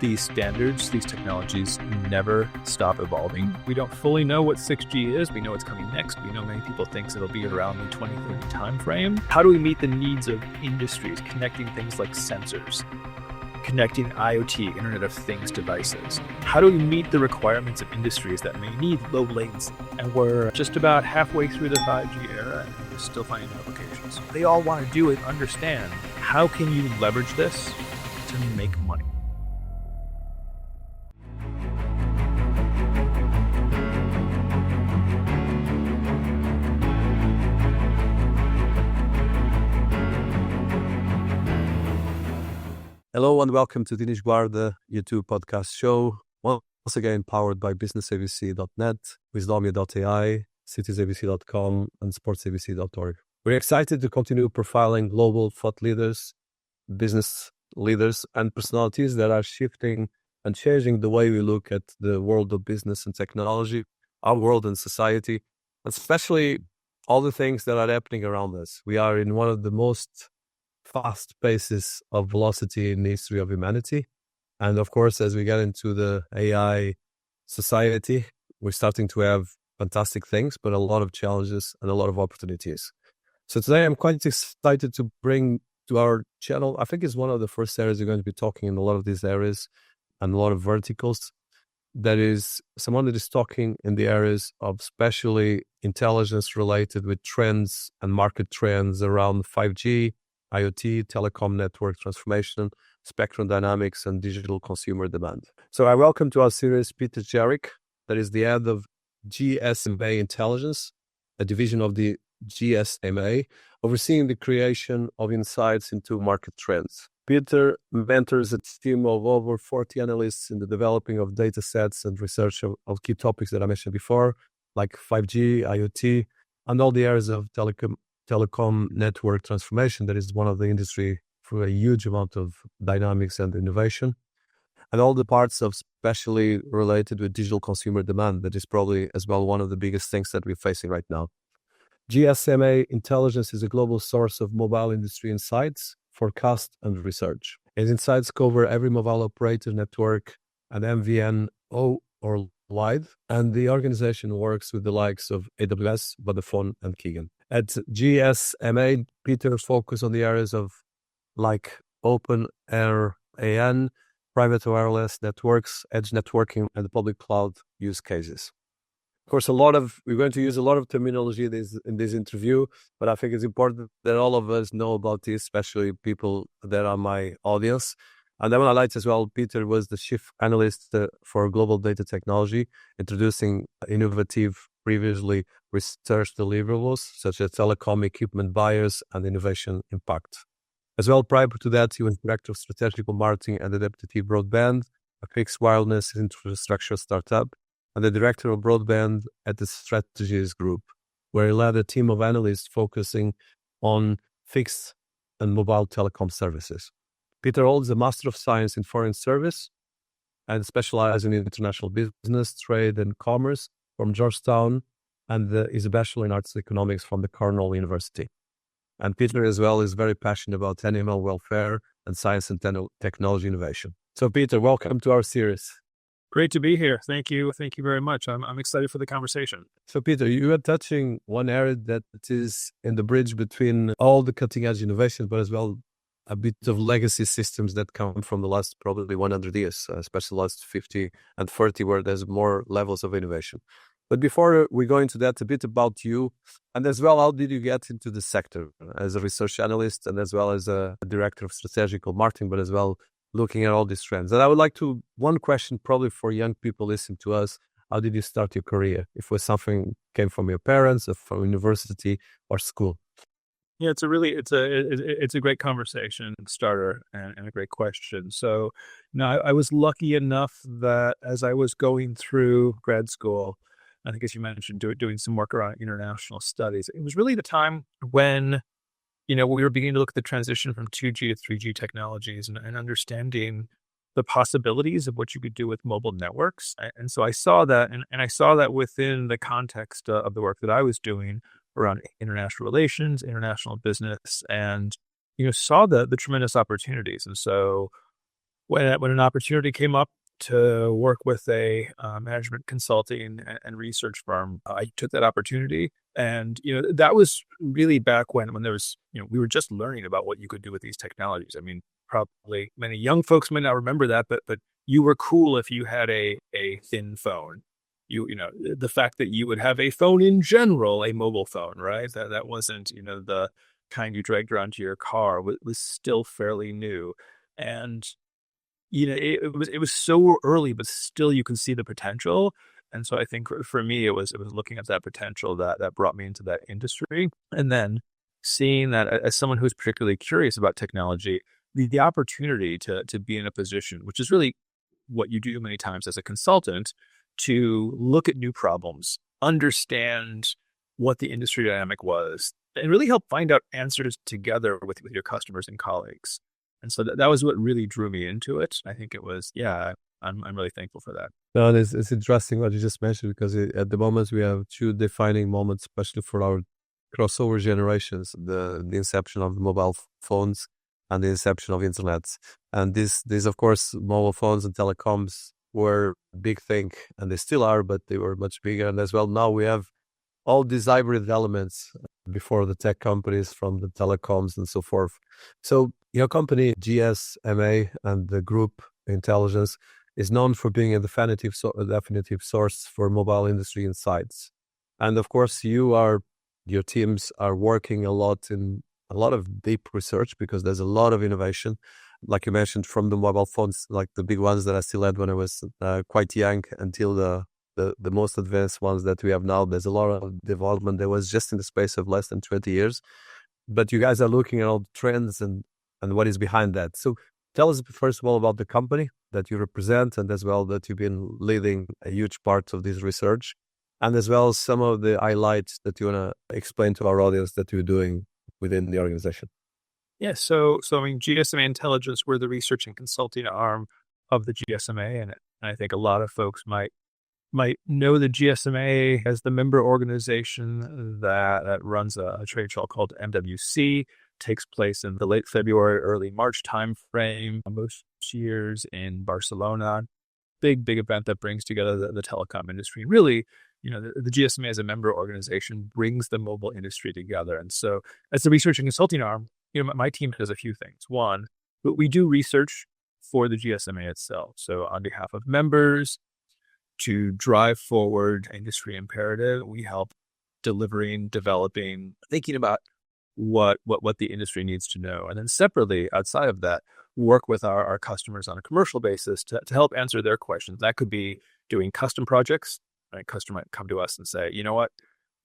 these standards, these technologies never stop evolving. We don't fully know what 6G is. We know it's coming next. We know many people think it'll be around the 2030 timeframe. How do we meet the needs of industries, connecting things like sensors, connecting IoT, Internet of Things devices? How do we meet the requirements of industries that may need low latency? And we're just about halfway through the 5G era and we're still finding applications. They all want to do is understand, how can you leverage this to make money? Hello and welcome to Dinis Guarda YouTube podcast show. Once again, powered by businessabc.net, wisdomia.ai, citiesabc.com, and sportsabc.org. We're excited to continue profiling global thought leaders, business leaders, and personalities that are shifting and changing the way we look at the world of business and technology, our world and society, especially all the things that are happening around us. We are in one of the most fast paces of velocity in the history of humanity. And of course, as we get into the AI society, we're starting to have fantastic things, but a lot of challenges and a lot of opportunities. So today I'm quite excited to bring to our channel, I think it's one of the first areas we're going to be talking in a lot of these areas and a lot of verticals. That is someone that is talking in the areas of especially intelligence related with trends and market trends around 5G, IoT, telecom network transformation, spectrum dynamics, and digital consumer demand. So I welcome to our series Peter Jarich, that is the head of GSMA Intelligence, a division of the GSMA, overseeing the creation of insights into market trends. Peter mentors a team of over 40 analysts in the developing of data sets and research of key topics that I mentioned before, like 5G, IoT, and all the areas of telecom network transformation that is one of the industry for a huge amount of dynamics and innovation, and all the parts of especially related with digital consumer demand that is probably as well one of the biggest things that we're facing right now. GSMA Intelligence is a global source of mobile industry insights, forecast, and research. Its insights cover every mobile operator network and MVNO or wide, and the organization works with the likes of AWS, Vodafone, and Keegan. At GSMA, Peter focused on the areas of like open air AN, private wireless networks, edge networking, and the public cloud use cases. Of course, we're going to use a lot of terminology in this interview, but I think it's important that all of us know about this, especially people that are my audience. And then I like as well, Peter was the chief analyst for GlobalData Technology, introducing innovative, previously research deliverables, such as telecom equipment buyers and innovation impact. As well, prior to that, he was director of strategic marketing and Adaptive Broadband, a fixed wireless infrastructure startup, and the director of broadband at the Strategis Group, where he led a team of analysts focusing on fixed and mobile telecom services. Peter holds a Master of Science in Foreign Service and specializes in international business, trade, and commerce from Georgetown, and is a Bachelor in Arts Economics from the Cornell University. And Peter as well is very passionate about animal welfare and science and technology innovation. So Peter, welcome to our series. Great to be here. Thank you. Thank you very much. I'm excited for the conversation. So Peter, you are touching one area that is in the bridge between all the cutting edge innovations, but as well a bit of legacy systems that come from the last probably 100 years, especially the last 50 and 30, where there's more levels of innovation. But before we go into that, a bit about you, and as well, how did you get into the sector as a research analyst and as well as a director of strategic marketing, but as well looking at all these trends. And I would like to, one question probably for young people listening to us, how did you start your career? If it was something came from your parents or from university or school? Yeah, it's a great conversation starter and a great question. So, I was lucky enough that as I was going through grad school, I think as you mentioned, doing some work around international studies, it was really the time when, we were beginning to look at the transition from 2G to 3G technologies and understanding the possibilities of what you could do with mobile networks. And so I saw that, and I saw that within the context of the work that I was doing around international relations, international business, and, saw the tremendous opportunities. And so when an opportunity came up to work with a management consulting and research firm, I took that opportunity. And, that was really back when there was, we were just learning about what you could do with these technologies. I mean, probably many young folks might not remember that, but you were cool if you had a thin phone. The fact that you would have a phone in general, a mobile phone, right? That wasn't, the kind you dragged around to your car was still fairly new. And it was so early, but still you can see the potential. And so I think for me, it was looking at that potential that brought me into that industry. And then seeing that as someone who's particularly curious about technology, the opportunity to be in a position, which is really what you do many times as a consultant, to look at new problems, understand what the industry dynamic was, and really help find out answers together with your customers and colleagues. And so that was what really drew me into it. I think it was, yeah, I'm really thankful for that. No, it's interesting what you just mentioned, because at the moment we have two defining moments, especially for our crossover generations: the inception of mobile phones and the inception of internet. And these of course, mobile phones and telecoms were a big thing, and they still are, but they were much bigger. And as well, now we have all these hybrid elements before the tech companies, from the telecoms and so forth. So your company, GSMA, and the group Intelligence, is known for being a definitive source for mobile industry insights. And of course, your teams are working a lot in a lot of deep research, because there's a lot of innovation, like you mentioned, from the mobile phones, like the big ones that I still had when I was quite young, until the most advanced ones that we have now. There's a lot of development that was just in the space of less than 20 years. But you guys are looking at all the trends and what is behind that. So tell us, first of all, about the company that you represent, and as well that you've been leading a huge part of this research, and as well as some of the highlights that you want to explain to our audience that you're doing within the organization. Yeah, so I mean, GSMA Intelligence, we're the research and consulting arm of the GSMA, and I think a lot of folks might know the GSMA as the member organization that runs a trade show called MWC. Takes place in the late February, early March timeframe, most years in Barcelona. Big event that brings together the telecom industry. And really, the GSMA as a member organization brings the mobile industry together. And so as the research and consulting arm, my team does a few things. One, we do research for the GSMA itself. So on behalf of members, to drive forward industry imperative, we help delivering, developing, thinking about what the industry needs to know. And then separately, outside of that, work with our customers on a commercial basis to help answer their questions. That could be doing custom projects. A customer might come to us and say, you know what,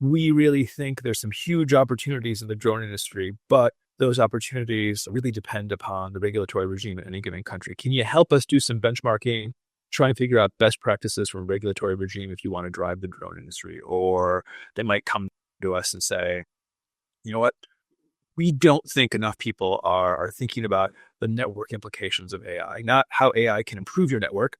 we really think there's some huge opportunities in the drone industry, but those opportunities really depend upon the regulatory regime in any given country. Can you help us do some benchmarking, try and figure out best practices from a regulatory regime if you want to drive the drone industry? Or they might come to us and say, you know what, we don't think enough people are thinking about the network implications of AI, not how AI can improve your network,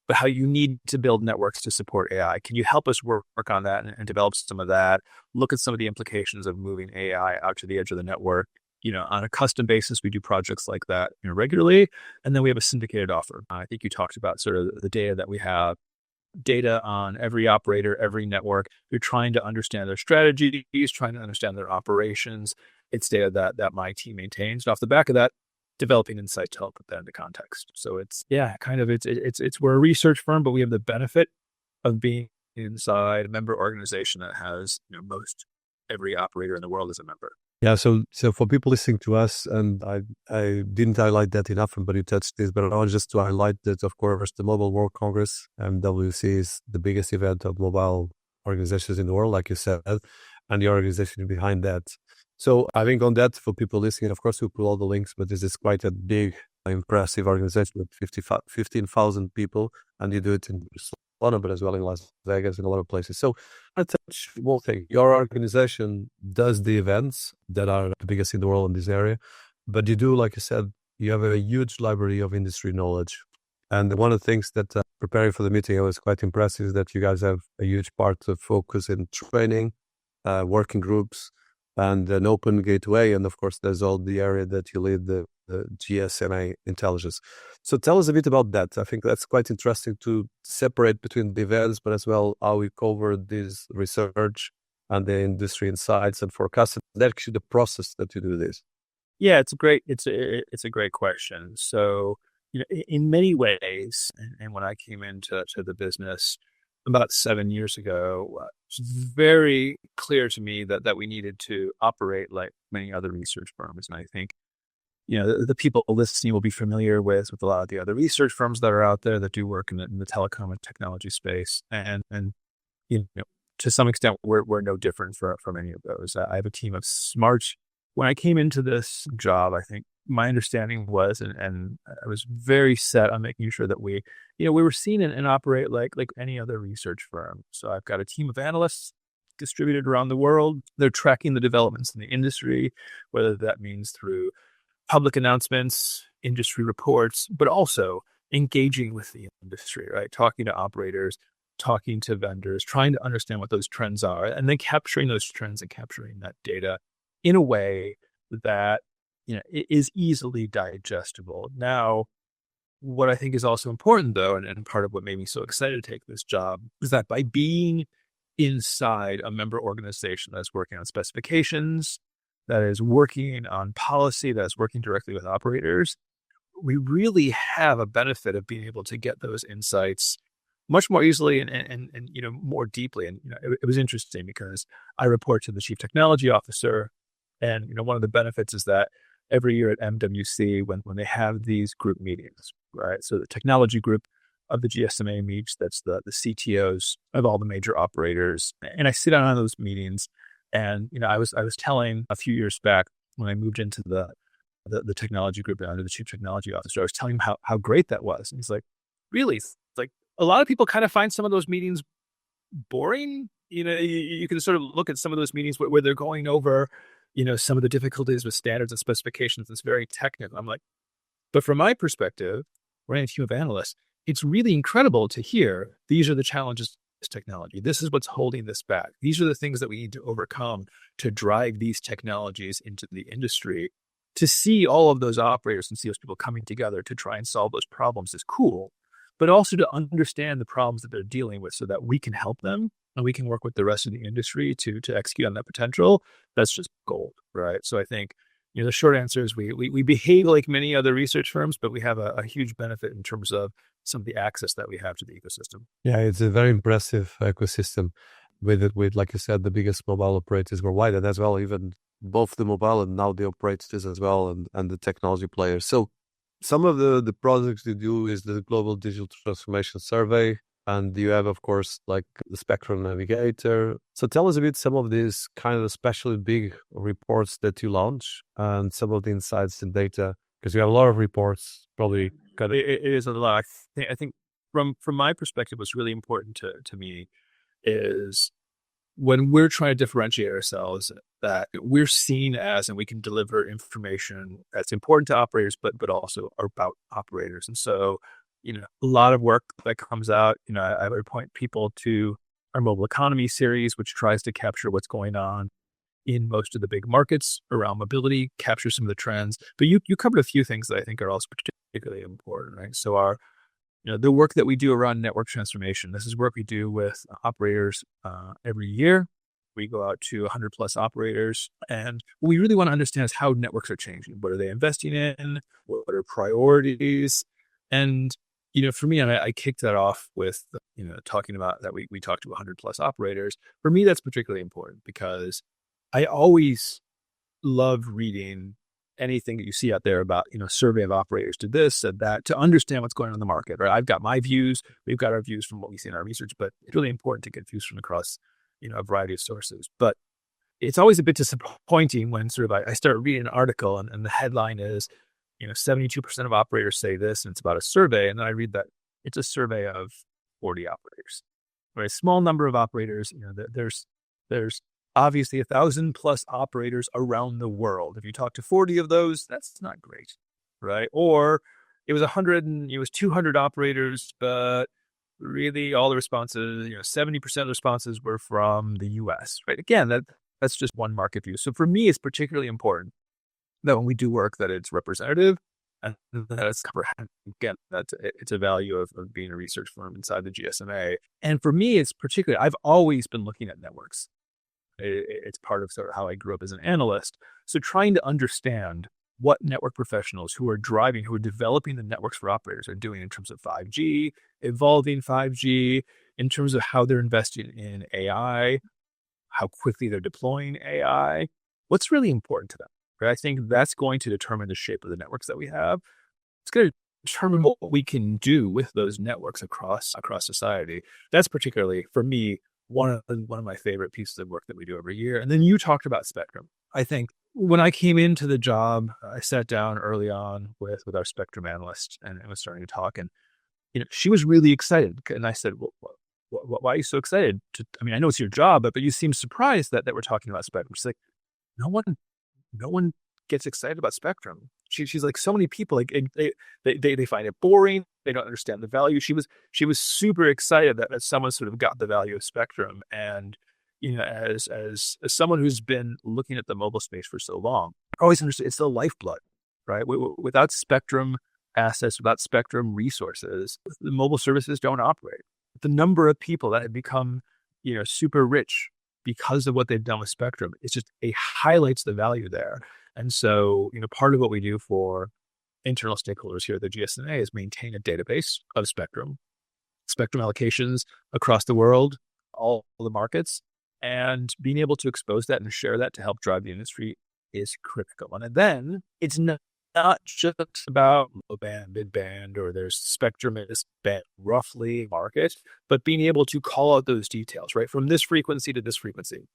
but how you need to build networks to support AI. Can you help us work on that and develop some of that? Look at some of the implications of moving AI out to the edge of the network. On a custom basis, we do projects like that regularly. And then we have a syndicated offer. I think you talked about sort of the data that we have, data on every operator, every network. You're trying to understand their strategies, trying to understand their operations. It's data that my team maintains. And off the back of that, developing insight to help put that into context. So it's we're a research firm, but we have the benefit of being inside a member organization that has most every operator in the world as a member. Yeah, so for people listening to us, and I didn't highlight that enough, but you touched this, but I want just to highlight that, of course, the Mobile World Congress, MWC, is the biggest event of mobile organizations in the world, like you said, and the organization behind that. So I think on that, for people listening, of course, we'll put all the links, but this is quite a big, impressive organization with 15,000 people, and you do it in Barcelona, but as well in Las Vegas and a lot of places. So I touch one thing. Your organization does the events that are the biggest in the world in this area, but you do, like I said, you have a huge library of industry knowledge. And one of the things that preparing for the meeting, I was quite impressed, is that you guys have a huge part of focus in training, working groups, and an open gateway. And of course, there's all the area that you lead, the GSMA Intelligence. So tell us a bit about that. I think that's quite interesting to separate between the events, but as well how we cover this research and the industry insights and forecasts. And actually the process that you do this. Yeah, it's a great question. So, in many ways, and when I came into the business about 7 years ago, it's very clear to me that we needed to operate like many other research firms. And I think, the people listening will be familiar with a lot of the other research firms that are out there that do work in the telecom and technology space. And you know, to some extent, we're no different from any of those. I have a team of smart. When I came into this job, I think my understanding was, and I was very set on making sure that we were seen and operate like any other research firm. So I've got a team of analysts distributed around the world. They're tracking the developments in the industry, whether that means through public announcements, industry reports, but also engaging with the industry, right? Talking to operators, talking to vendors, trying to understand what those trends are, and then capturing those trends and capturing that data in a way that is easily digestible. Now, what I think is also important, though, and part of what made me so excited to take this job, is that by being inside a member organization that's working on specifications, that is working on policy, that is working directly with operators, we really have a benefit of being able to get those insights much more easily and more deeply. And it was interesting because I report to the chief technology officer, and one of the benefits is that every year at MWC, when they have these group meetings, right? So the technology group of the GSMA meets, that's the CTOs of all the major operators, and I sit on those meetings. And I was telling a few years back when I moved into the technology group under the chief technology officer, I was telling him how great that was, and he's like, "Really?" It's like a lot of people kind of find some of those meetings boring. You can sort of look at some of those meetings where they're going over, some of the difficulties with standards and specifications. It's very technical. I'm like, but from my perspective, running a team of analysts, it's really incredible to hear these are the challenges of technology. This is what's holding this back. These are the things that we need to overcome to drive these technologies into the industry. To see all of those operators and see those people coming together to try and solve those problems is cool, but also to understand the problems that they're dealing with so that we can help them and we can work with the rest of the industry to execute on that potential. That's just gold, right? So I think, the short answer is we behave like many other research firms, but we have a huge benefit in terms of some of the access that we have to the ecosystem. Yeah, it's a very impressive ecosystem with like you said, the biggest mobile operators worldwide, and as well, even both the mobile and now the operators as well, and the technology players. So some of the projects you do is the Global Digital Transformation Survey, and you have, of course, like the Spectrum Navigator. So tell us a bit some of these kind of especially big reports that you launch and some of the insights and data, because you have a lot of reports, probably. It is a lot. I think from my perspective, what's really important to me is when we're trying to differentiate ourselves, that we're seen as, and we can deliver information that's important to operators, but also about operators. And so, a lot of work that comes out, I would point people to our mobile economy series, which tries to capture what's going on in most of the big markets around mobility, capture some of the trends. But you covered a few things that I think are also particularly important, right? So the work that we do around network transformation, this is work we do with operators every year. We go out to 100 plus operators, and what we really want to understand is how networks are changing. What are they investing in? What are priorities? And, for me, I kicked that off with, talking about that we talked to 100 plus operators. For me, that's particularly important because I always love reading anything that you see out there about, survey of operators did this, said that, to understand what's going on in the market, right? I've got my views, we've got our views from what we see in our research, but it's really important to get views from across, a variety of sources. But it's always a bit disappointing when sort of I start reading an article and the headline is, 72% of operators say this, and it's about a survey. And then I read that it's a survey of 40 operators, right? A small number of operators, there's obviously 1,000 plus operators around the world. If you talk to 40 of those, that's not great, right? Or it was 100 and it was 200 operators, but really all the responses, 70% of the responses were from the US, right? Again, that's just one market view. So for me, it's particularly important that when we do work that it's representative and that it's comprehensive. Again, that it's a value of being a research firm inside the GSMA. And for me, it's particularly, I've always been looking at networks. It's part of sort of how I grew up as an analyst. So trying to understand what network professionals who are developing the networks for operators are doing in terms of 5G, evolving 5G, in terms of how they're investing in AI, how quickly they're deploying AI, what's really important to them. Right? I think that's going to determine the shape of the networks that we have. It's going to determine what we can do with those networks across society. That's particularly, for me, one of my favorite pieces of work that we do every year. And then you talked about spectrum. I think when I came into the job, I sat down early on with our spectrum analyst and was starting to talk. And she was really excited. And I said, well, why are you so excited? I know it's your job, but you seem surprised that we're talking about spectrum. She's like, no one gets excited about spectrum. She's like, so many people, like they find it boring. They don't understand the value. She was super excited that someone sort of got the value of spectrum. And as someone who's been looking at the mobile space for so long, I always understood it's the lifeblood, right? Without spectrum assets, without spectrum resources, the mobile services don't operate. The number of people that have become, super rich because of what they've done with spectrum, it highlights the value there. And so, part of what we do for internal stakeholders here at the GSMA is maintain a database of spectrum allocations across the world, all the markets, and being able to expose that and share that to help drive the industry is critical. And then it's not just about low band, mid band, or there's spectrum in this band roughly market, but being able to call out those details, right? From this frequency to this frequency,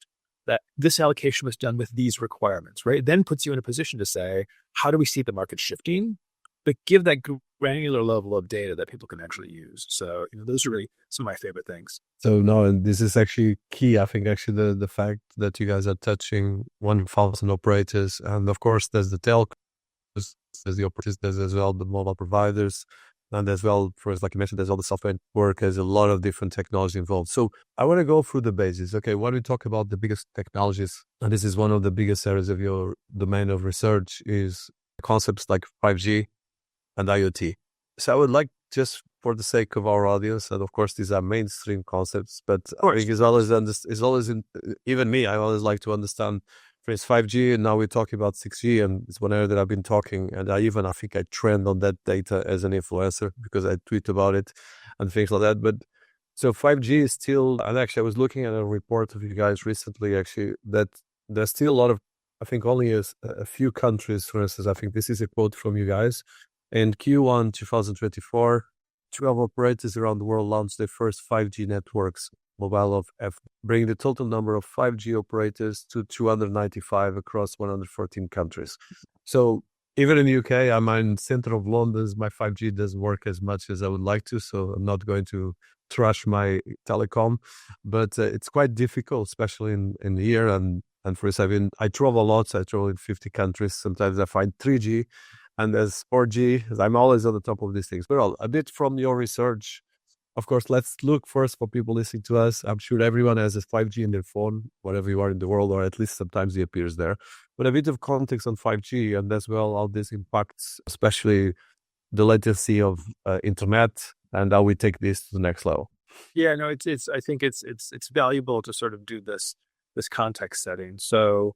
that this allocation was done with these requirements, right? It then puts you in a position to say, how do we see the market shifting? But give that granular level of data that people can actually use. So, those are really some of my favorite things. So no, and this is actually key. I think actually the fact that you guys are touching 1,000 operators, and of course there's the telcos, there's the operators, there's as well the mobile providers, and as well, for as like you mentioned, there's all the software work. There's a lot of different technology involved. So I want to go through the basics. Okay, when we talk about the biggest technologies, and this is one of the biggest areas of your domain of research, is concepts like 5G and IoT. So I would like, just for the sake of our audience, and of course these are mainstream concepts, but I think even me, I always like to understand. For instance, 5G, and now we're talking about 6G, and it's one area that I've been talking, and I think I trend on that data as an influencer because I tweet about it and things like that. But so 5G is still, and actually I was looking at a report of you guys recently, actually, that there's still a lot of, I think only a few countries, for instance, I think this is a quote from you guys. In Q1 2024, 12 operators around the world launched their first 5G networks, mobile of F, bringing the total number of 5G operators to 295 across 114 countries. So even in the UK, I'm in center of London. My 5G doesn't work as much as I would like to, so I'm not going to trash my telecom, but it's quite difficult, especially in here. And for instance, I travel a lot, so I travel in 50 countries. Sometimes I find 3G. And as 4G, I'm always on the top of these things. But a bit from your research, of course, let's look first for people listening to us. I'm sure everyone has a 5G in their phone, wherever you are in the world, or at least sometimes it appears there. But a bit of context on 5G and as well how this impacts, especially the latency of internet and how we take this to the next level. Yeah, no, it's. I think it's valuable to sort of do this context setting. So,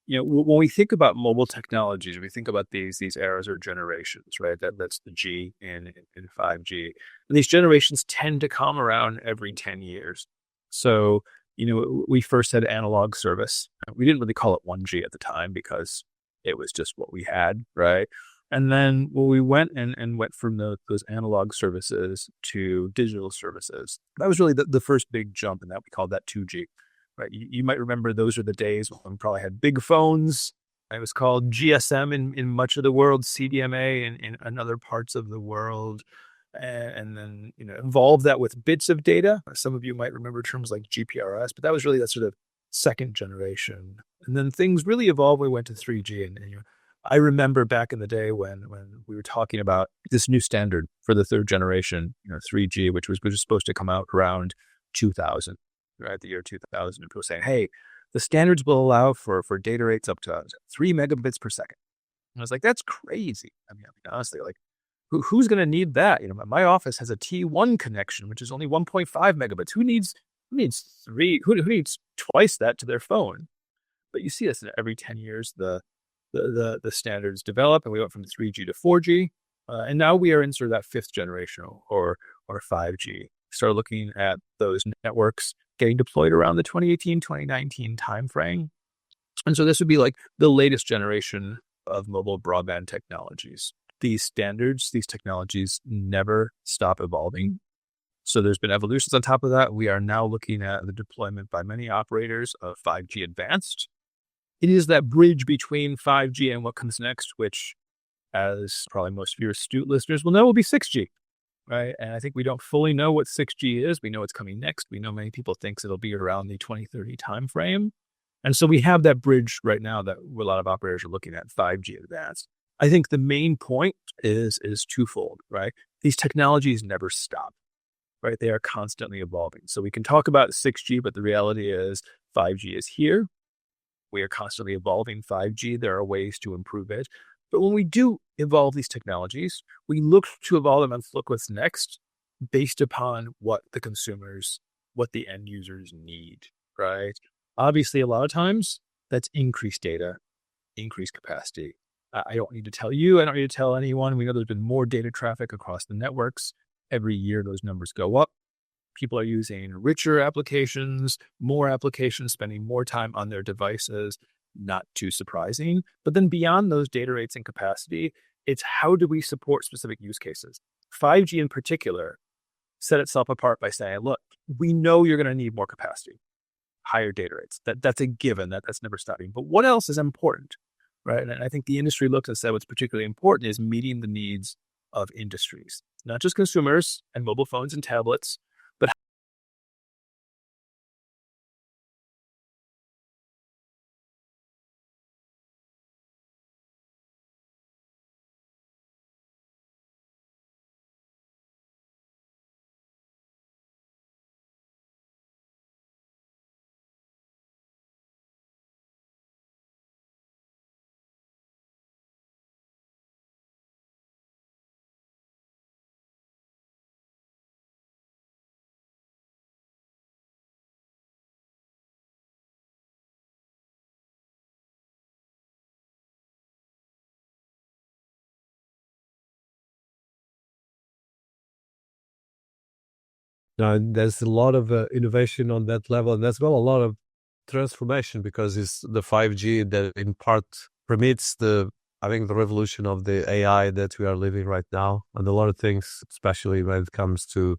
when we think about mobile technologies, we think about these eras or generations, right? That's the G in 5G. And these generations tend to come around every 10 years. So, we first had analog service. We didn't really call it 1G at the time because it was just what we had, right? And then we went and went from those analog services to digital services. That was really the first big jump, and that we called that 2G. Right. You might remember those are the days when we probably had big phones. It was called GSM in much of the world, CDMA in other parts of the world. And then, involve that with bits of data. Some of you might remember terms like GPRS, but that was really that sort of second generation. And then things really evolved. We went to 3G. And I remember back in the day when we were talking about this new standard for the third generation, 3G, which was supposed to come out around 2000. Right, the year 2000, and people saying, hey, the standards will allow for data rates up to 3 megabits per second. And I was like, that's crazy. I mean honestly, like who's going to need that? My office has a T1 connection, which is only 1.5 megabits. Who needs twice that to their phone? But you see this in every 10 years, the standards develop, and we went from 3G to 4G, and now we are in sort of that fifth generation or 5G. Start looking at those networks getting deployed around the 2018, 2019 timeframe. And so this would be like the latest generation of mobile broadband technologies. These standards, these technologies never stop evolving. So there's been evolutions on top of that. We are now looking at the deployment by many operators of 5G Advanced. It is that bridge between 5G and what comes next, which, as probably most of your astute listeners will know, will be 6G, right? And I think we don't fully know what 6G is. We know it's coming next. We know many people think it'll be around the 2030 timeframe. And so we have that bridge right now that a lot of operators are looking at, 5G Advanced. I think the main point is twofold, right? These technologies never stop, right? They are constantly evolving. So we can talk about 6G, but the reality is 5G is here. We are constantly evolving 5G. There are ways to improve it. But when we do evolve these technologies, we look to evolve them and look what's next based upon what the consumers, what the end users need, right? Obviously, a lot of times that's increased data, increased capacity. I don't need to tell you. I don't need to tell anyone. We know there's been more data traffic across the networks. Every year, those numbers go up. People are using richer applications, more applications, spending more time on their devices. Not too surprising. But then beyond those data rates and capacity, it's how do we support specific use cases? 5G in particular set itself apart by saying, look, we know you're going to need more capacity, higher data rates. That's a given. That's never stopping. But what else is important, right? And I think the industry looked and said what's particularly important is meeting the needs of industries, not just consumers and mobile phones and tablets, but There's a lot of innovation on that level, and as well a lot of transformation, because it's the 5G that in part permits the revolution of the AI that we are living right now, and a lot of things, especially when it comes to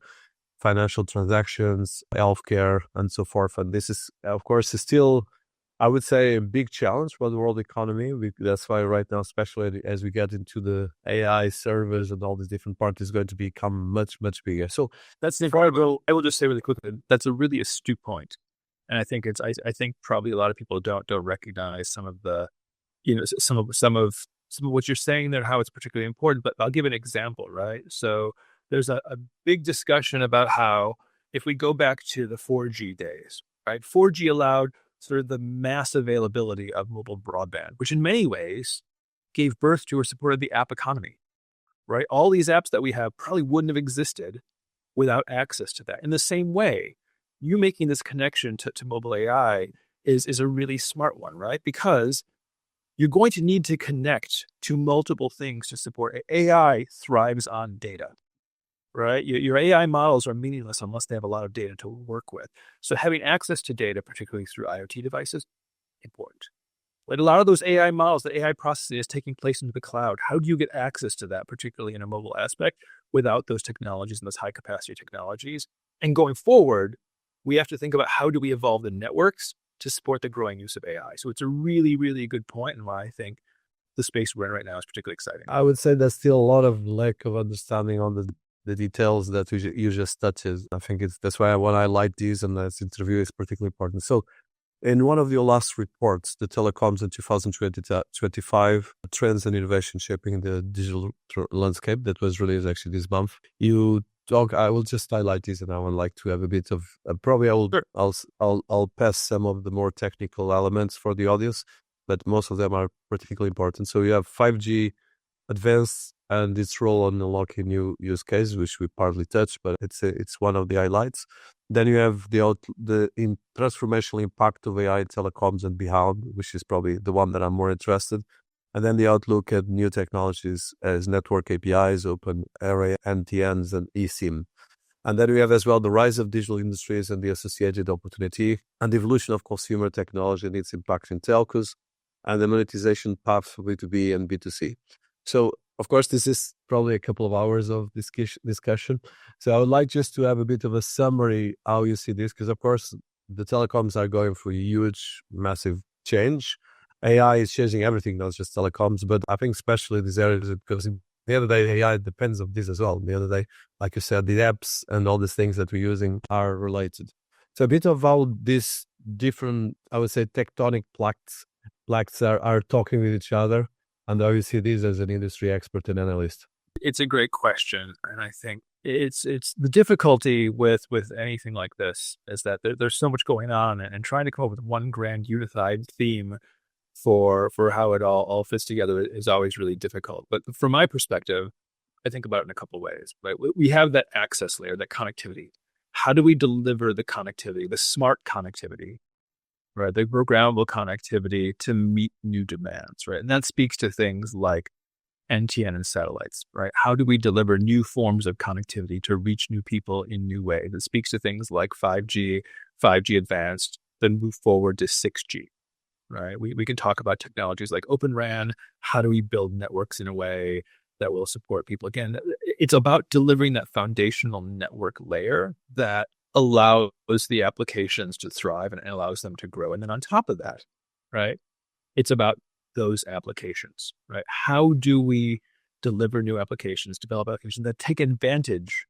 financial transactions, healthcare, and so forth. And this is, of course, is still, I would say, a big challenge for the world economy. That's why right now, especially as we get into the AI servers and all these different parts, is going to become much, much bigger. So that's incredible. I will just say really quickly, that's a really astute point. And I think I think probably a lot of people don't recognize some of the, some of what you're saying there, how it's particularly important. But I'll give an example, right? So there's a big discussion about how if we go back to the 4G days, right? 4G allowed sort of the mass availability of mobile broadband, which in many ways gave birth to or supported the app economy, right? All these apps that we have probably wouldn't have existed without access to that. In the same way, you making this connection to mobile AI is a really smart one, right? Because you're going to need to connect to multiple things to support AI thrives on data, right? Your AI models are meaningless unless they have a lot of data to work with. So having access to data, particularly through IoT devices, important. Like a lot of those AI models, the AI processing is taking place into the cloud. How do you get access to that, particularly in a mobile aspect, without those technologies and those high capacity technologies? And going forward, we have to think about how do we evolve the networks to support the growing use of AI. So it's a really, really good point, and why I think the space we're in right now is particularly exciting. I would say there's still a lot of lack of understanding on the details that you just touched. I think that's why when I like these and this interview is particularly important. So in one of your last reports, the Telecoms in 2025, Trends and Innovation Shaping the Digital Landscape, that was released actually this month, you talk, I will just highlight this, and I would like to have a bit of, probably I will, Sure. I'll pass some of the more technical elements for the audience. but most of them are particularly important. So you have 5G advanced and its role on unlocking new use cases, which we partly touched, but it's one of the highlights. Then you have the transformational impact of AI in telecoms and beyond, which is probably the one that I'm more interested. And then the outlook at new technologies as network APIs, open array NTNs, and eSIM. And then we have as well the rise of digital industries and the associated opportunity and the evolution of consumer technology and its impact in telcos and the monetization path for B2B and B2C. So, of course, this is probably a couple of hours of discussion. So I would like just to have a bit of a summary how you see this, because, of course, the telecoms are going through a huge, massive change. AI is changing everything, not just telecoms, but I think especially these areas, because at the end of the day, AI depends on this as well. At the end of the day, like you said, the apps and all these things that we're using are related. So a bit of how these different, I would say, tectonic plaques are talking with each other, and how you see this as an industry expert and analyst. It's a great question, and I think it's the difficulty with anything like this is that there's so much going on, and trying to come up with one grand unified theme for how it all fits together is always really difficult. But from my perspective, I think about it in a couple of ways. Right, we have that access layer, that connectivity. How do we deliver the connectivity, the smart connectivity, right? The programmable connectivity to meet new demands, right? And that speaks to things like NTN and satellites, right? How do we deliver new forms of connectivity to reach new people in new ways? That speaks to things like 5G, 5G advanced, then move forward to 6G, right? We can talk about technologies like Open RAN. How do we build networks in a way that will support people? Again, it's about delivering that foundational network layer that allows the applications to thrive and allows them to grow. And then on top of that, right, it's about those applications, right? How do we deliver new applications, develop applications that take advantage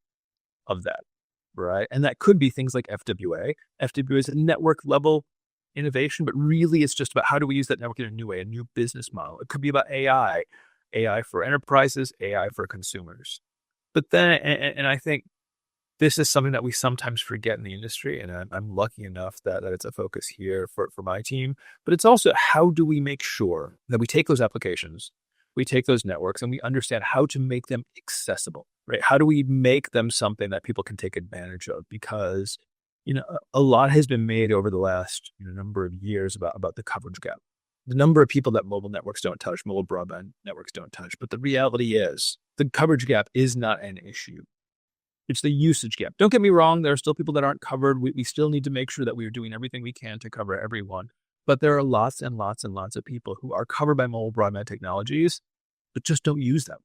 of that, right? And that could be things like FWA. FWA is a network level innovation, but really it's just about how do we use that network in a new way, a new business model. It could be about AI for enterprises, AI for consumers. But then, and I think this is something that we sometimes forget in the industry, and I'm lucky enough that it's a focus here for my team. But it's also how do we make sure that we take those applications, we take those networks, and we understand how to make them accessible, right? How do we make them something that people can take advantage of? Because a lot has been made over the last number of years about the coverage gap, the number of people that mobile networks don't touch, mobile broadband networks don't touch. But the reality is the coverage gap is not an issue. It's the usage gap. Don't get me wrong. There are still people that aren't covered. We still need to make sure that we are doing everything we can to cover everyone. But there are lots and lots and lots of people who are covered by mobile broadband technologies, but just don't use them.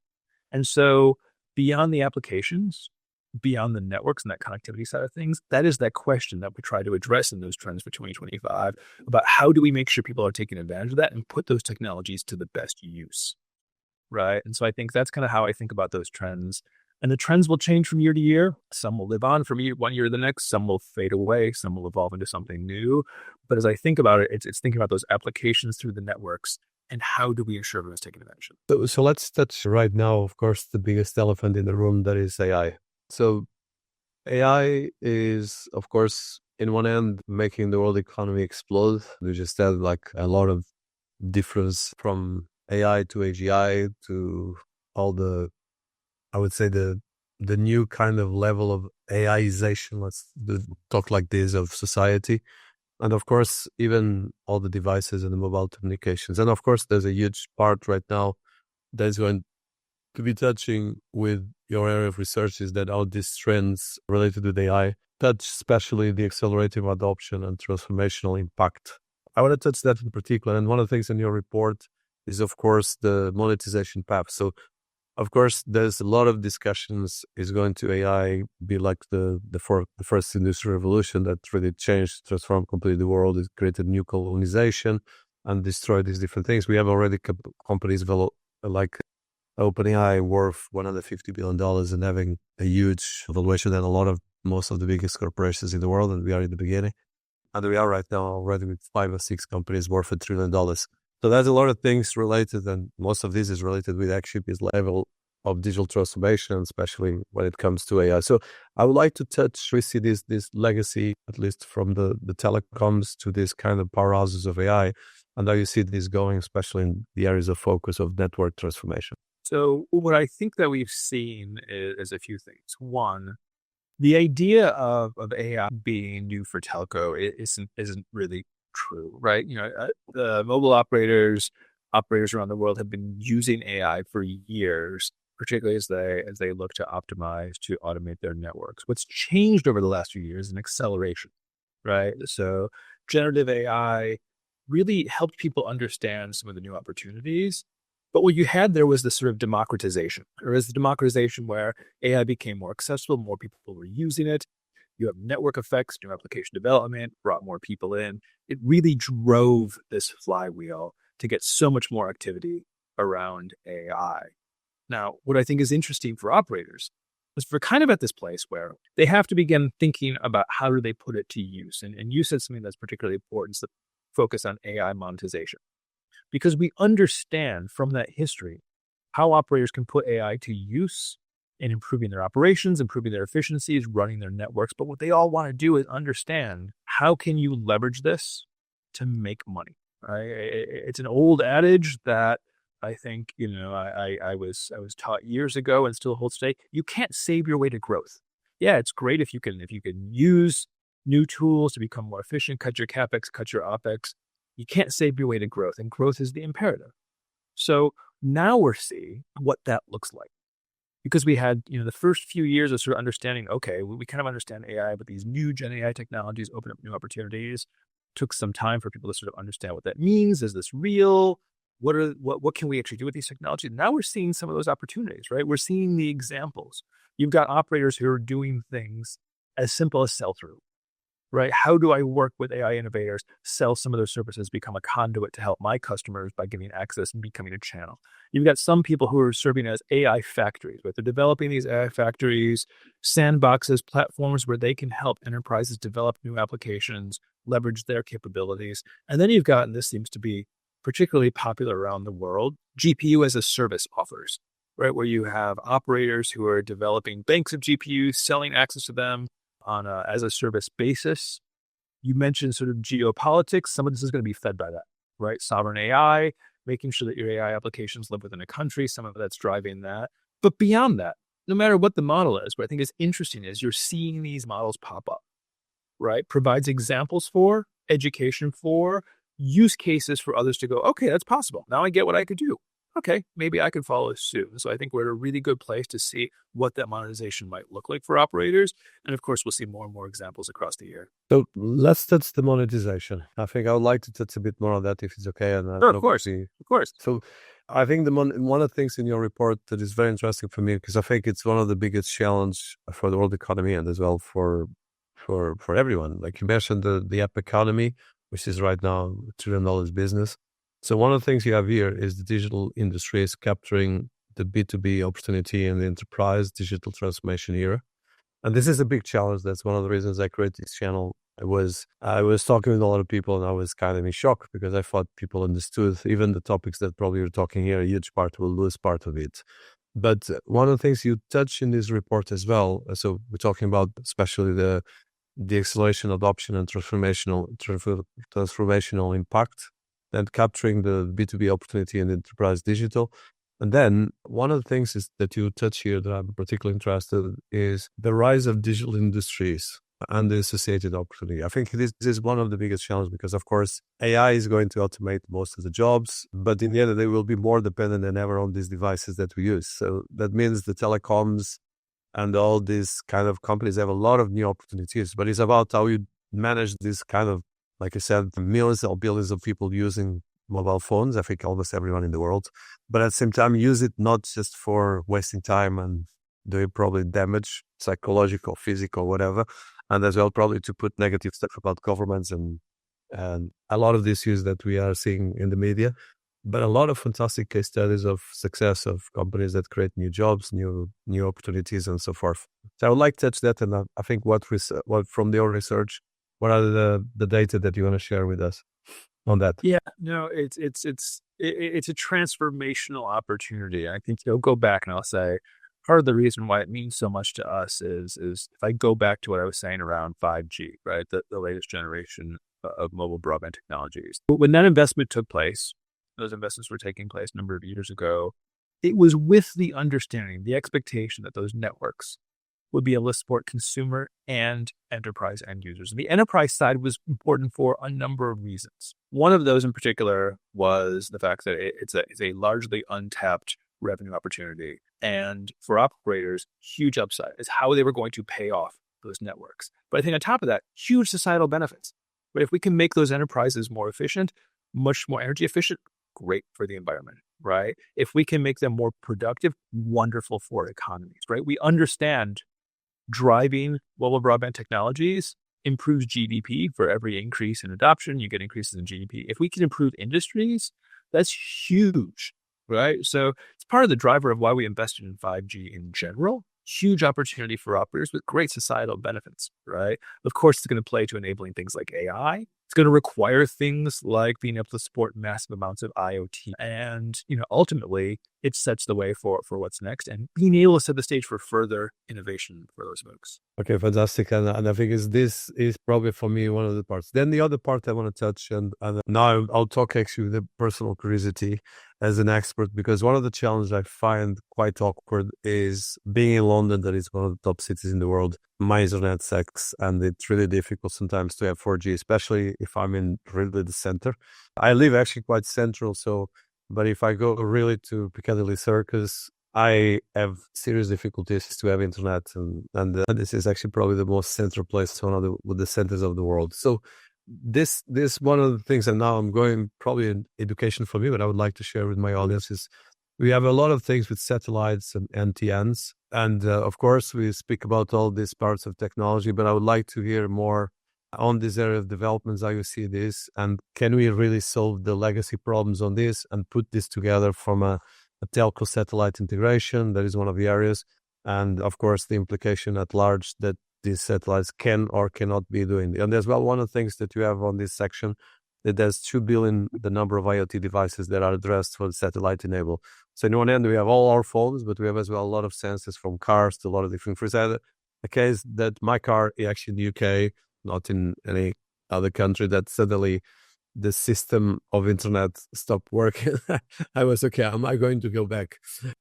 And so beyond the applications, beyond the networks and that connectivity side of things, that is that question that we try to address in those trends for 2025 about how do we make sure people are taking advantage of that and put those technologies to the best use, right? And so I think that's kind of how I think about those trends. And the trends will change from year to year. Some will live on from one year to the next. Some will fade away. Some will evolve into something new. But as I think about it, it's thinking about those applications through the networks and how do we ensure everyone's taking advantage of it. So let's touch right now, of course, the biggest elephant in the room, that is AI. So AI is, of course, in one end, making the world economy explode. We just had like a lot of difference from AI to AGI to all the, I would say the new kind of level of AIization, let's talk like this, of society. And of course, even all the devices and the mobile communications. And of course, there's a huge part right now that is going to be touching with your area of research, is that how these trends related to AI touch especially the accelerative adoption and transformational impact. I want to touch that in particular. And one of the things in your report is, of course, the monetization path. So, of course, there's a lot of discussions. Is going to AI be like the first industrial revolution that really changed, transformed completely the world? It created new colonization and destroyed these different things. We have already companies like OpenAI worth $150 billion and having a huge valuation and most of the biggest corporations in the world. And we are in the beginning. And we are right now already with 5 or 6 companies worth $1 trillion. So there's a lot of things related, and most of this is related with actually this level of digital transformation, especially when it comes to AI. So I would like to touch, we see this legacy, at least from the telecoms to this kind of powerhouses of AI, and how you see this going, especially in the areas of focus of network transformation. So what I think that we've seen is a few things. One, the idea of AI being new for telco isn't really true, right? The mobile operators around the world have been using AI for years, particularly as they look to optimize to automate their networks. What's changed over the last few years is an acceleration, right? So generative AI really helped people understand some of the new opportunities. But what you had there was this sort of democratization, or is the democratization where AI became more accessible, more people were using it. You have network effects, new application development, brought more people in. It really drove this flywheel to get so much more activity around AI. Now, what I think is interesting for operators is we're kind of at this place where they have to begin thinking about how do they put it to use. And you said something that's particularly important, is the focus on AI monetization. Because we understand from that history how operators can put AI to use in improving their operations, improving their efficiencies, running their networks. But what they all want to do is understand, how can you leverage this to make money? Right? It's an old adage that I think, I was taught years ago and still holds today. You can't save your way to growth. Yeah, it's great if you can use new tools to become more efficient, cut your CapEx, cut your OpEx. You can't save your way to growth, and growth is the imperative. So now we're seeing what that looks like, because we had, the first few years of sort of understanding, okay, we kind of understand AI, but these new Gen AI technologies open up new opportunities. Took some time for people to sort of understand what that means. Is this real? What can we actually do with these technologies? Now we're seeing some of those opportunities, right? We're seeing the examples. You've got operators who are doing things as simple as sell-through. Right? How do I work with AI innovators, sell some of their services, become a conduit to help my customers by giving access and becoming a channel? You've got some people who are serving as AI factories, right? They're developing these AI factories, sandboxes, platforms where they can help enterprises develop new applications, leverage their capabilities. And then you've got, and this seems to be particularly popular around the world, GPU as a service offers, right? Where you have operators who are developing banks of GPUs, selling access to them on a as a service basis. You mentioned sort of geopolitics. Some of this is going to be fed by that, right? Sovereign AI, making sure that your AI applications live within a country. Some of that's driving that. But beyond that, no matter what the model is, what I think is interesting is you're seeing these models pop up, right? Provides examples for, education for, use cases for others to go, okay, that's possible. Now I get what I could do. Okay, maybe I could follow suit. So I think we're at a really good place to see what that monetization might look like for operators. And of course, we'll see more and more examples across the year. So let's touch the monetization. I think I would like to touch a bit more on that if it's okay. And Sure, of course. Of course. So I think one of the things in your report that is very interesting for me, because I think it's one of the biggest challenge for the world economy and as well for everyone. Like you mentioned the app economy, which is right now $1 trillion business. So one of the things you have here is the digital industry is capturing the B2B opportunity in the enterprise digital transformation era. And this is a big challenge. That's one of the reasons I created this channel. I was talking with a lot of people and I was kind of in shock because I thought people understood even the topics that probably you're talking here, a huge part will lose part of it. But one of the things you touch in this report as well, so we're talking about especially the acceleration, adoption, and transformational impact, and capturing the B2B opportunity in enterprise digital. And then one of the things is that you touch here that I'm particularly interested is the rise of digital industries and the associated opportunity. I think this is one of the biggest challenges because, of course, AI is going to automate most of the jobs, but in the end, they will be more dependent than ever on these devices that we use. So that means the telecoms and all these kind of companies have a lot of new opportunities, but it's about how you manage this kind of, like I said, millions or billions of people using mobile phones. I think almost everyone in the world, but at the same time, use it not just for wasting time and doing probably damage, psychological, physical, whatever, and as well probably to put negative stuff about governments and a lot of the issues that we are seeing in the media. But a lot of fantastic case studies of success of companies that create new jobs, new opportunities, and so forth. So I would like to touch that, and I think what from your research, what are the data that you want to share with us? on that? Yeah, no, it's a transformational opportunity. I think you'll go back and I'll say part of the reason why it means so much to us is if I go back to what I was saying around 5G, right? The latest generation of mobile broadband technologies. But when that investment took place, those investments were taking place a number of years ago. It was with the understanding, the expectation that those networks would be able to support consumer and enterprise end users. And the enterprise side was important for a number of reasons. One of those in particular was the fact that it's a largely untapped revenue opportunity. And for operators, huge upside is how they were going to pay off those networks. But I think on top of that, huge societal benefits. But if we can make those enterprises more efficient, much more energy efficient, great for the environment, right? If we can make them more productive, wonderful for economies, right? We understand driving mobile broadband technologies improves GDP. For every increase in adoption, you get increases in GDP. If we can improve industries, that's huge, right? So it's part of the driver of why we invested in 5G in general. Huge opportunity for operators with great societal benefits, right? Of course, it's going to play to enabling things like AI. It's going to require things like being able to support massive amounts of IoT. And, ultimately, it sets the way for what's next and being able to set the stage for further innovation for those folks. Okay, fantastic. And I think this is probably for me one of the parts. Then the other part I want to touch, and now I'll talk actually with the personal curiosity as an expert, because one of the challenges I find quite awkward is being in London, that is one of the top cities in the world. My internet sucks, and it's really difficult sometimes to have 4G, especially if I'm in really the center. I live actually quite central, but if I go really to Piccadilly Circus, I have serious difficulties to have internet, and this is actually probably the most central place, one of the centers of the world. So this one of the things, and now I'm going probably in education for me, but I would like to share with my audience is we have a lot of things with satellites and NTNs, and of course we speak about all these parts of technology, but I would like to hear more on this area of developments, how you see this, and can we really solve the legacy problems on this and put this together from a telco satellite integration? That is one of the areas. And of course, the implication at large that these satellites can or cannot be doing. And as well, one of the things that you have on this section, that there's 2 billion, the number of IoT devices that are addressed for the satellite enable. So on one end, we have all our phones, but we have as well a lot of sensors from cars to a lot of different. For example, a case that my car is actually in the UK, not in any other country, that suddenly the system of internet stopped working. I was, okay, am I going to go back?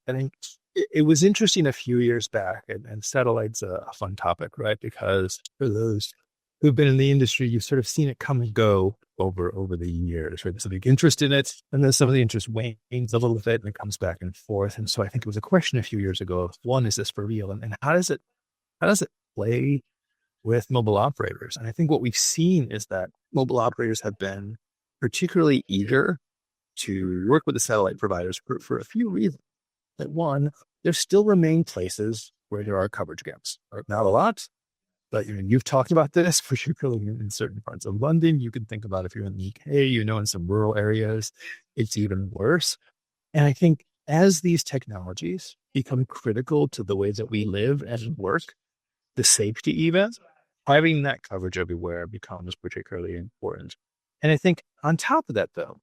I think it was interesting a few years back, and satellite's a fun topic, right? Because for those who've been in the industry, you've sort of seen it come and go over the years, right? There's a big interest in it, and then some of the interest wanes a little bit, and it comes back and forth. And so I think it was a question a few years ago of, one, is this for real? And how does it play with mobile operators? And I think what we've seen is that mobile operators have been particularly eager to work with the satellite providers for a few reasons. That one, there still remain places where there are coverage gaps. Not a lot, but you've talked about this, particularly in certain parts of London. You can think about if you're in the UK, in some rural areas, it's even worse. And I think as these technologies become critical to the way that we live and work, the safety even, having that coverage everywhere becomes particularly important. And I think on top of that, though,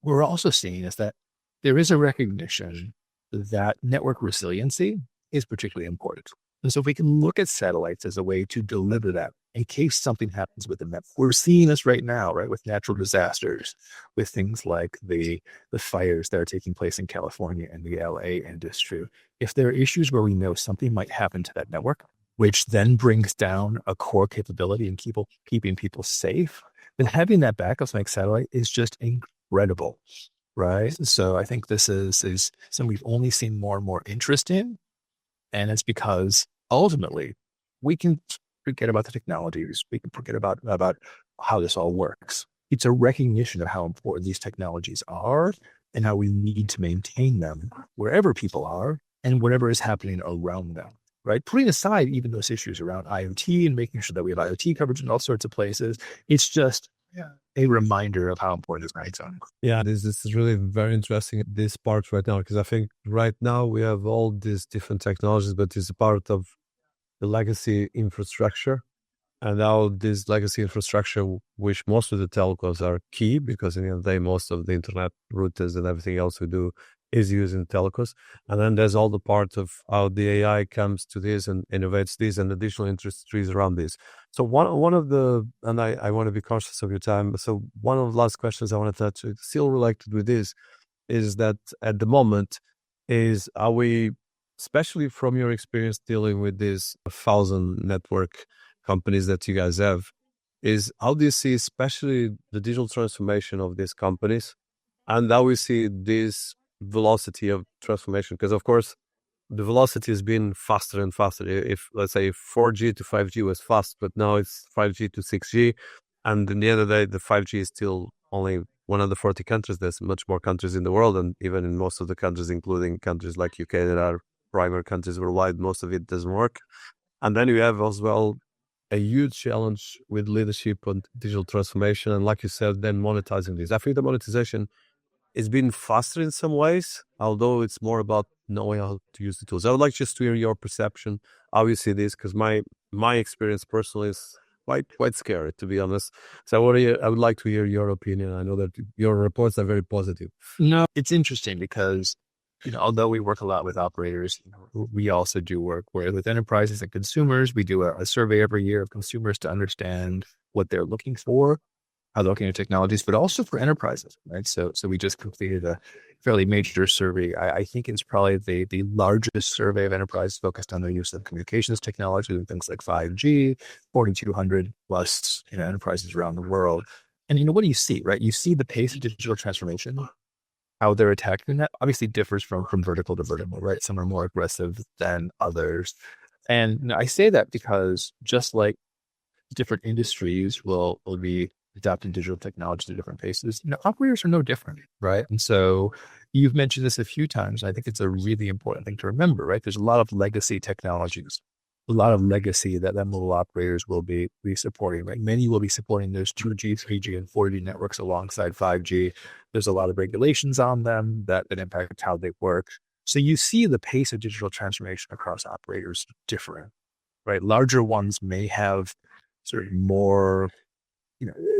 we're also seeing is that there is a recognition that network resiliency is particularly important. And so if we can look at satellites as a way to deliver that in case something happens with the network, we're seeing this right now, right, with natural disasters, with things like the fires that are taking place in California and the LA industry. If there are issues where we know something might happen to that network, which then brings down a core capability in keeping people safe, then having that backup like satellite is just incredible, right? So I think this is something we've only seen more and more interest in. And it's because ultimately we can forget about the technologies. We can forget about how this all works. It's a recognition of how important these technologies are and how we need to maintain them wherever people are and whatever is happening around them, right? Putting aside even those issues around IoT and making sure that we have IoT coverage in all sorts of places, it's just a reminder of how important this rights are. Yeah, this is really very interesting, this part right now, because I think right now we have all these different technologies, but it's a part of the legacy infrastructure. And now this legacy infrastructure, which most of the telcos are key because in the end of the day, most of the internet routers and everything else we do is using telcos. And then there's all the part of how the AI comes to this and innovates this and additional industries around this. So one of the, and I want to be conscious of your time. So one of the last questions I want to touch, still related with this, is that at the moment are we, especially from your experience dealing with these 1,000 network companies that you guys have, is how do you see especially the digital transformation of these companies and how we see this velocity of transformation? Because of course the velocity has been faster and faster. If let's say 4G to 5G was fast, but now it's 5G to 6G, and in the end of the day, the 5G is still only 140 countries. There's much more countries in the world, and even in most of the countries, including countries like UK that are primary countries worldwide, most of it doesn't work. And then you have as well a huge challenge with leadership on digital transformation, and like you said, then monetizing this. I think the monetization it's been faster in some ways, although it's more about knowing how to use the tools. I would like just to hear your perception, how you see this, because my experience personally is quite scary, to be honest. So I would like to hear your opinion. I know that your reports are very positive. No, it's interesting because, although we work a lot with operators, we also do work with enterprises and consumers. We do a survey every year of consumers to understand what they're looking for, how they're looking at technologies, but also for enterprises, right? So we just completed a fairly major survey. I think it's probably the largest survey of enterprises focused on the use of communications technology and things like 5G, 4,200 plus enterprises around the world. And what do you see, right? You see the pace of digital transformation, how they're attacking that obviously differs from vertical to vertical, right? Some are more aggressive than others. And I say that because just like different industries will be adopting digital technology at different paces, operators are no different, right? And so you've mentioned this a few times. I think it's a really important thing to remember, right? There's a lot of legacy technologies, a lot of legacy that mobile operators will be supporting, right? Many will be supporting those 2G, 3G, and 4G networks alongside 5G. There's a lot of regulations on them that impact how they work. So you see the pace of digital transformation across operators different, right? Larger ones may have sort of more,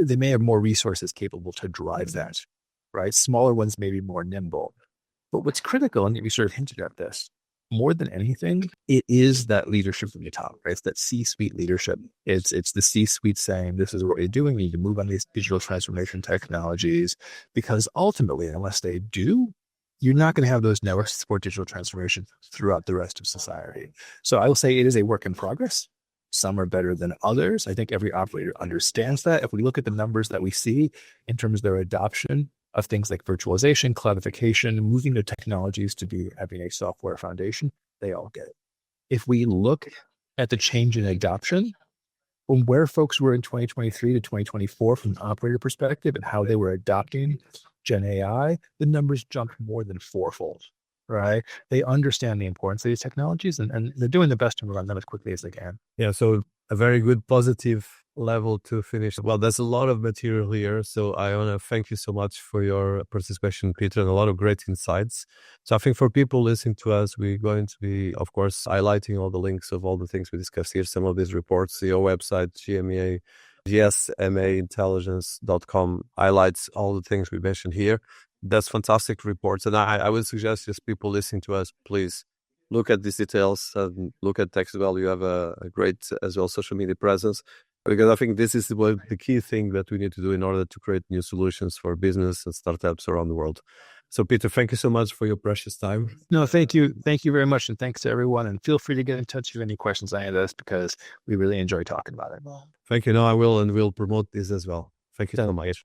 they may have more resources capable to drive that, right? Smaller ones may be more nimble. But what's critical, and we sort of hinted at this, more than anything, it is that leadership from the top, right? It's that C-suite leadership. It's the C-suite saying, this is what we're doing. We need to move on these digital transformation technologies, because ultimately, unless they do, you're not going to have those networks to support digital transformation throughout the rest of society. So I will say it is a work in progress. Some are better than others. I think every operator understands that. If we look at the numbers that we see in terms of their adoption of things like virtualization, cloudification, moving their technologies to be having a software foundation, they all get it. If we look at the change in adoption from where folks were in 2023 to 2024 from an operator perspective and how they were adopting Gen AI, the numbers jumped more than fourfold, right? They understand the importance of these technologies and they're doing the best to run them as quickly as they can. Yeah, so a very good positive level to finish. Well, there's a lot of material here, so I want to thank you so much for your participation, Peter, and a lot of great insights. So I think for people listening to us, we're going to be, of course, highlighting all the links of all the things we discussed here, some of these reports, your website, GSMA Intelligence.com highlights all the things we mentioned here. That's fantastic reports. And I would suggest just people listening to us, please look at these details and look at tech as well. You have a great as well social media presence, because I think this is the key thing that we need to do in order to create new solutions for business and startups around the world. So Peter, thank you so much for your precious time. No, thank you. Thank you very much. And thanks to everyone. And feel free to get in touch with any questions I had us, because we really enjoy talking about it. Thank you. No, I will, and we'll promote this as well. Thank you so much.